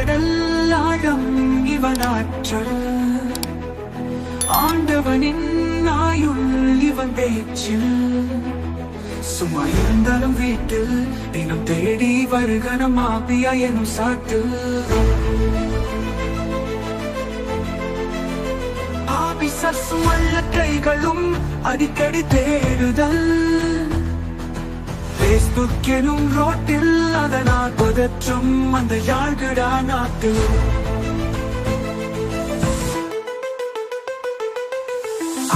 கடல் ஆழம் இவன் ஆற்றல், ஆண்டவனின் ஆயுள் இவன் பேச்சில். சும்மா இருந்தாலும் வீட்டில் தினம் தேடி வருகனம் ஆபியா எனும் சாட்டில். ஆபிசஸும் வல்ல கைகளும் அடிக்கடி தேடுதல், பேஸ்புக் எனும் ரோட்டில் அதனால் பதற்றும் அந்த யாழ்கிடா நாட்டில்.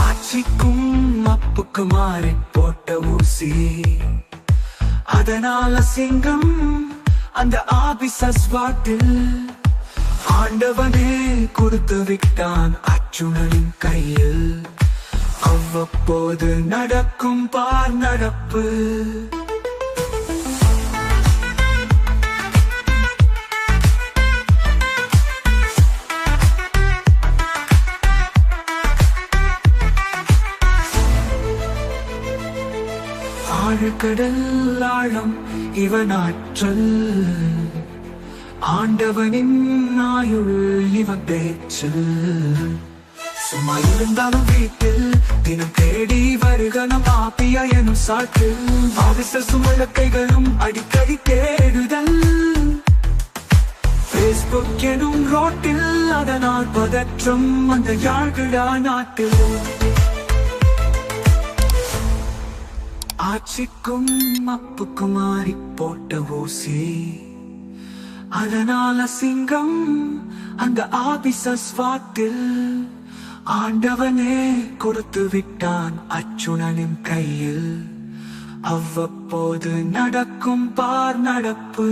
ஆட்சிக்கும் அப்புக்கு மாறி போட்ட ஊசி, அதனால் அசிங்கம் அந்த ஆபிசஸ் வாட்டில். ஆண்டவனே கொடுத்து விட்டான் அர்ஜுனனின் கையில், அவ்வப்போது நடக்கும் பார் நடப்பு. ஆழ்கடல் ஆழம் இவன் ஆற்றல், ஆண்டவனின் ஆயுள் இவன் பேச்சில். சும்மா இருந்தாலும் வீட்டில் தினம் தேடி வருகனம் ஆபியா எனும் சாட்டில். ஆபிசஸும் வல்ல கைகளும் அடிக்கடி தேடுதல், பேஸ்புக் எனும் ரோட்டில் அதனால் பதற்றும் அந்த யாழ்கிடா நாட்டில். ஆட்சிக்கும் அப்புக்கும் மாறி போட்ட ஊசி, அதனால் அசிங்கம் அந்த ஆபிசஸ் வாட்டில். ஆண்டவனே கொடுத்து விட்டான் அர்ஜுனனின் கையில், அவ்வப்போது நடக்கும் பார் நடப்பு.